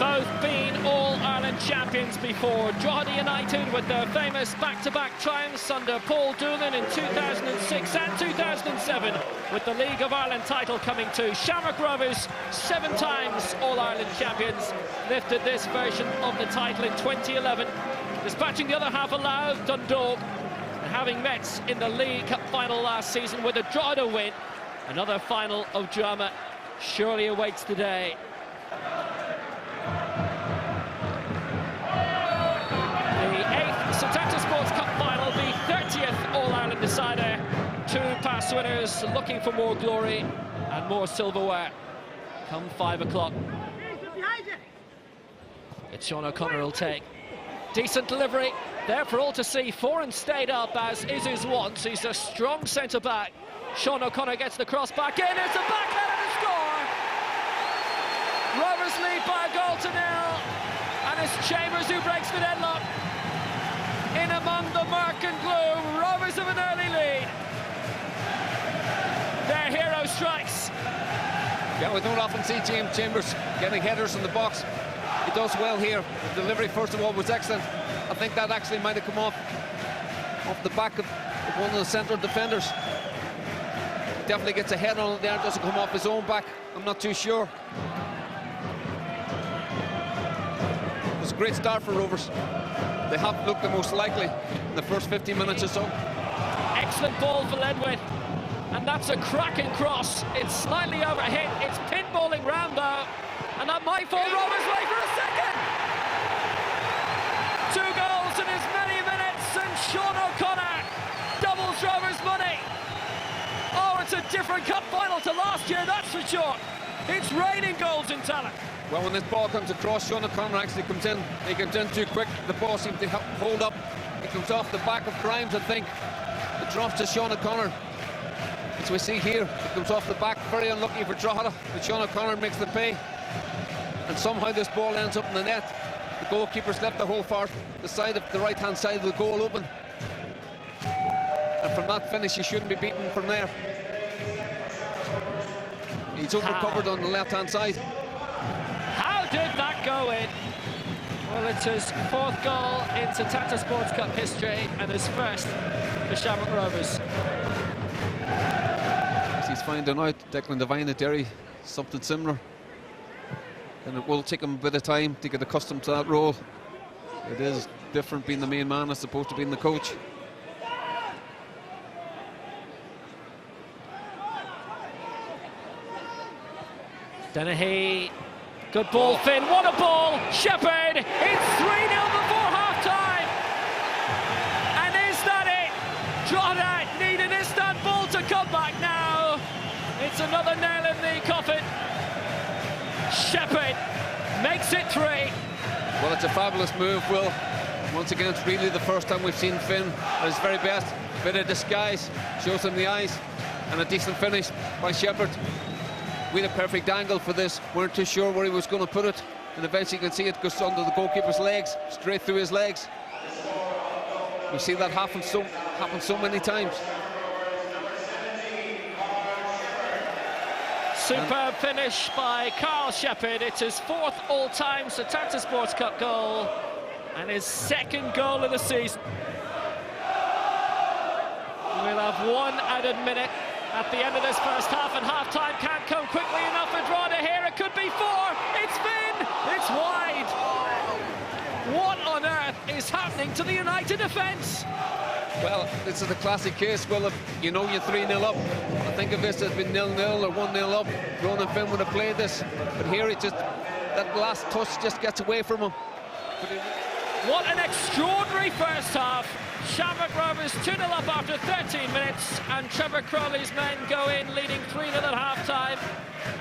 both been All-Ireland champions before. Drogheda United with their famous back-to-back triumphs under Paul Doolan in 2006 and 2007, with the League of Ireland title coming too. Shamrock Rovers, 7 times All-Ireland champions, lifted this version of the title in 2011, dispatching the other half of Louth, Dundalk, and having met in the League Cup final last season with a Drogheda win. Another final of drama surely awaits today. The 8th Setanta Sports Cup final, the 30th All-Ireland decider. 2 past winners looking for more glory and more silverware come 5 o'clock. It's Sean O'Connor will take. Decent delivery there for all to see. Foran stayed up as is his wont. He's a strong centre-back. Sean O'Connor gets the cross back in. It's a backhand and a score! Rovers lead by a goal to 0. And it's Chambers who breaks the deadlock. In among the murk and gloom, Rovers have an early lead. Their hero strikes. Yeah, we don't often see James Chambers getting headers in the box. He does well here. The delivery, first of all, was excellent. I think that actually might have come off the back of one of the central defenders. Definitely gets a head on it there. Doesn't come off his own back. I'm not too sure. It was a great start for Rovers. They have looked the most likely in the first 15 minutes or so. Excellent ball for Ledwith. And that's a cracking cross. It's slightly overhit. It's pinballing round though. And that might fall Rovers' way for a second. 2 goals in as many minutes, and Sean O'Connor doubles Rovers' money. Oh, it's a different cup final to last year, that's for sure. It's raining goals in Tallaght. Well, when this ball comes across, Sean O'Connor actually comes in. He comes in too quick. The ball seems to hold up. It comes off the back of Grimes, I think. It drops to Sean O'Connor. As we see here, it comes off the back. Very unlucky for Drogheda, but Sean O'Connor makes the pay. And somehow this ball ends up in the net. The goalkeeper's left the hole far the side of the right-hand side of the goal open. And from that finish, he shouldn't be beaten from there. He's over-covered on the left-hand side. How did that go in? Well, it's his 4th goal in Setanta Sports Cup history and his 1st for Shamrock Rovers. As he's finding out, Declan Devine at Derry, something similar. And it will take him a bit of time to get accustomed to that role. It is different being the main man as opposed to being the coach. Dennehy, good ball, Finn, what a ball! Shepherd, it's 3-0 before half-time! And is that it? Drogheda need an Istanbul to come back now. It's another nail in the coffin. Shepherd makes it 3. Well, it's a fabulous move, Will. Once again, it's really the first time we've seen Finn at his very best. Bit of disguise, shows him the eyes, and a decent finish by Shepherd. We had a perfect angle for this. Weren't too sure where he was going to put it, and eventually you can see it goes under the goalkeeper's legs, straight through his legs. We see that happen so many times. Superb finish by Carl Shepherd. It's his 4th all-time Setanta Sports Cup goal and his 2nd goal of the season. We'll have 1 added minute at the end of this first half, and half-time can't come quickly enough for Drogheda here. It could be 4. It's Finn. It's wide. What on earth is happening to the United defence? Well, this is the classic case. Well, if you know you're 3-0 up, I think if this has been 0-0 or 1-0 up, Ronan Finn would have played this. But here it just, that last touch just gets away from him. What an extraordinary first half. Shamrock Rovers 2-0 up after 13 minutes, and Trevor Crowley's men go in leading 3-0 at half-time,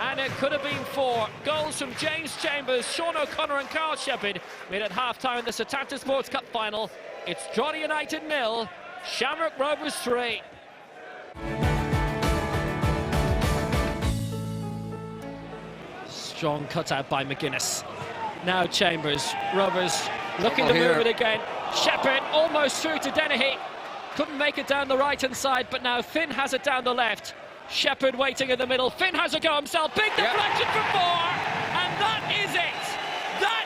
and it could have been 4. Goals from James Chambers, Sean O'Connor and Carl Shepherd made at half-time in the Setanta Sports Cup final. It's Drogheda United 0, Shamrock Rovers 3. Strong cutout by McGuinness. Now Chambers, Rovers looking to move it again. Shepherd almost through to Dennehy. Couldn't make it down the right-hand side, but now Finn has it down the left. Shepherd waiting in the middle. Finn has a go himself. Big deflection for 4. And that is it. That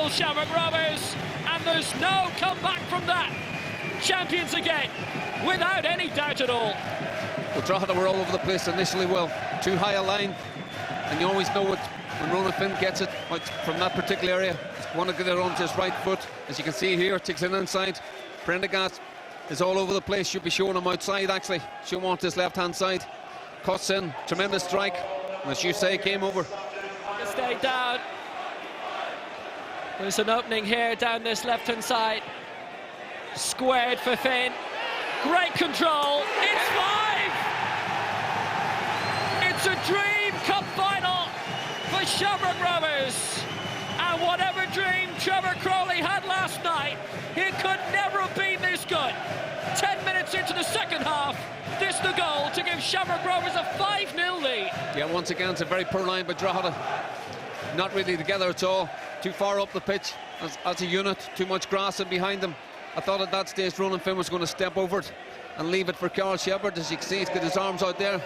will Shamrock Rovers, and there's no comeback from that. Champions again, without any doubt at all. Well, Drogheda were all over the place initially, well, too high a line, and you always know it when Ronan Finn gets it from that particular area. Want to get it onto his right foot, as you can see here, takes it inside. Prendergast is all over the place, should be showing him outside actually, should want his left hand side. Cuts in, tremendous strike, and as you say, game over. Stay down. There's an opening here down this left hand side. Squared for Finn. Great control. It's 5. It's a dream cup final for Shamrock Rovers. And whatever dream Trevor Crowley had last night, it could never have been this good. 10 minutes into the second half, this the goal to give Shamrock Rovers a 5-0 lead. Yeah, once again, it's a very poor line by Drogheda. Not really together at all. Too far up the pitch as a unit. Too much grass in behind them. I thought at that stage Ronan Finn was going to step over it and leave it for Carl Shepard. As you can see, he's got his arms out there.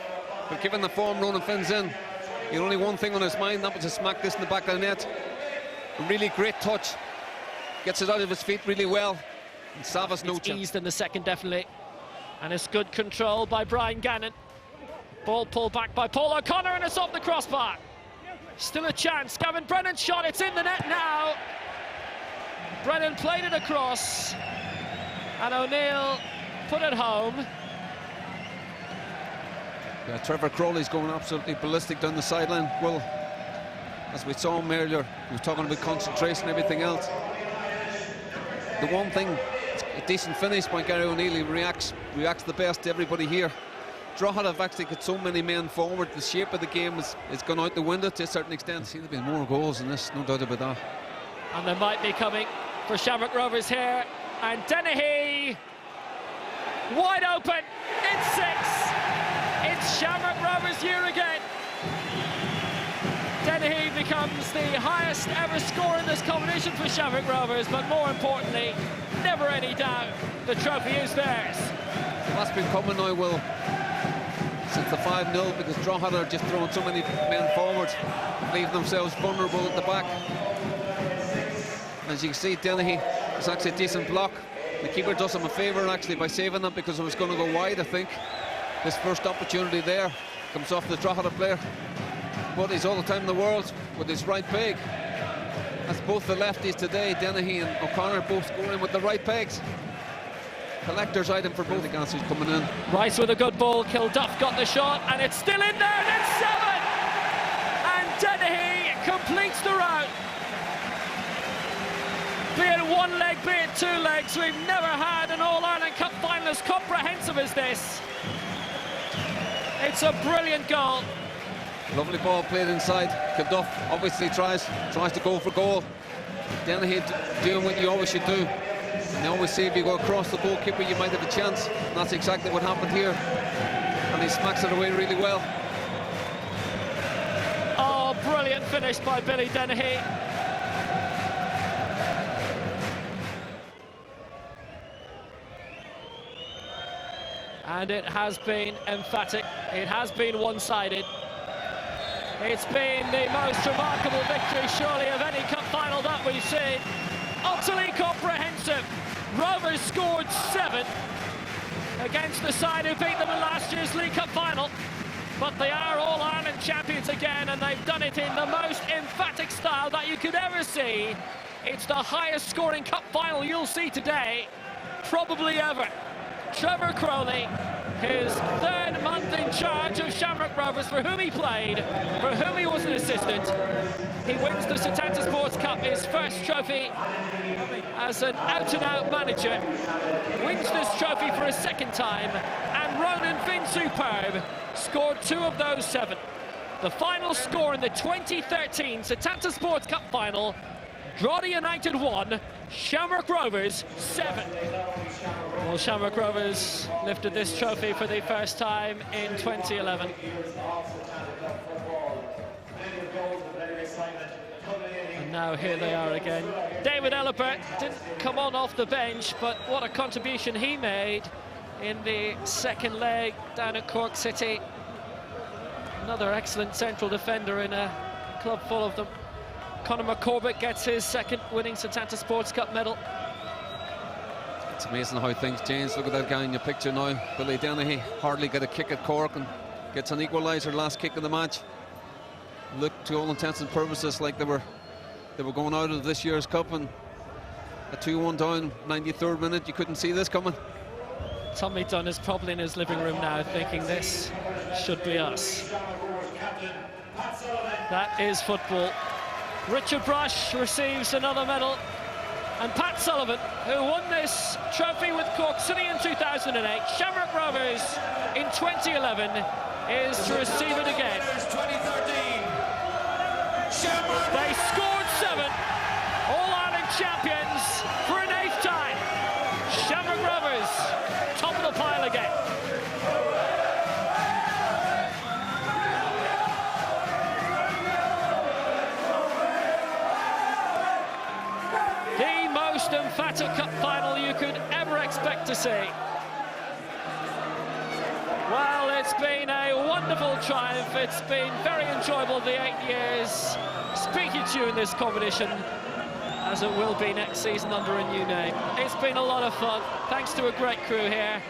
But given the form Ronan Finn's in, he had only one thing on his mind, that was to smack this in the back of the net. A really great touch. Gets it out of his feet really well. And Savas no chance. Eased in the second, definitely. And it's good control by Brian Gannon. Ball pulled back by Paul O'Connor, and it's off the crossbar. Still a chance. Gavin Brennan's shot, it's in the net now. Brennan played it across, and O'Neill put it home. Yeah, Trevor Crowley's going absolutely ballistic down the sideline. Well, as we saw him earlier, he was talking about concentration and everything else. The one thing, a decent finish by Gary O'Neill. He reacts the best to everybody here. Drogheda have actually got so many men forward. The shape of the game is gone out the window to a certain extent. See, there've been more goals in this, no doubt about that. And they might be coming for Shamrock Rovers here. And Dennehy, wide open. It's 6. It's Shamrock Rovers' year again. Dennehy becomes the highest ever score in this competition for Shamrock Rovers, but more importantly, never any doubt, the trophy is theirs. That's been coming now, Will, since the 5-0, because Drogheda are just throwing so many men forward, leaving themselves vulnerable at the back. As you can see, Dennehy is actually a decent block. The keeper does him a favour actually by saving that, because it was going to go wide, I think. His first opportunity there comes off the Drogheda player. But he's all the time in the world with his right peg. That's both the lefties today, Dennehy and O'Connor, both scoring with the right pegs. Collector's item for both the guys who's coming in. Rice with a good ball, Kilduff got the shot, and it's still in there, and it's 7! And Dennehy completes the route. Be it one leg, be it 2 legs, we've never had an All-Ireland Cup final as comprehensive as this. It's a brilliant goal. Lovely ball played inside. Kilduff obviously tries to go for goal. Dennehy doing what you always should do. And they always say if you go across the goalkeeper, you might have a chance. And that's exactly what happened here. And he smacks it away really well. Oh, brilliant finish by Billy Dennehy. And it has been emphatic. It has been one-sided. It's been the most remarkable victory, surely, of any cup final that we've seen. Utterly comprehensive. Rovers scored 7 against the side who beat them in last year's League Cup final. But they are All-Ireland champions again, and they've done it in the most emphatic style that you could ever see. It's the highest scoring cup final you'll see today, probably ever. Trevor Crowley, his 3rd month in charge of Shamrock Rovers, for whom he played, for whom he was an assistant. He wins the Setanta Sports Cup, his first trophy as an out-and-out manager. Wins this trophy for a 2nd time, and Ronan Finn, superb, scored 2 of those 7. The final score in the 2013 Setanta Sports Cup final, Drogheda United 1, Shamrock Rovers 7. Well, Shamrock Rovers lifted this trophy for the first time in 2011. And now here they are again. David Ellibert didn't come on off the bench, but what a contribution he made in the 2nd leg down at Cork City. Another excellent central defender in a club full of them. Conor McCormick gets his second winning Setanta Sports Cup medal. It's amazing how things change. Look at that guy in your picture now, Billy Dennehy. Hardly got a kick at Cork and gets an equaliser, last kick of the match. Looked to all intents and purposes like they were going out of this year's cup, and a 2-1 down, 93rd minute. You couldn't see this coming. Tommy Dunn is probably in his living room now thinking this should be us. That is football. Richard Brush receives another medal, and Pat Sullivan, who won this trophy with Cork City in 2008, Shamrock Rovers in 2011, is to receive it again. They scored 7, All-Ireland champions for an 8th time. Shamrock Rovers, top of the pile again. The most emphatic cup final you could ever expect to see. Well, it's been a wonderful triumph. It's been very enjoyable the 8 years speaking to you in this competition, as it will be next season under a new name. It's been a lot of fun, thanks to a great crew here.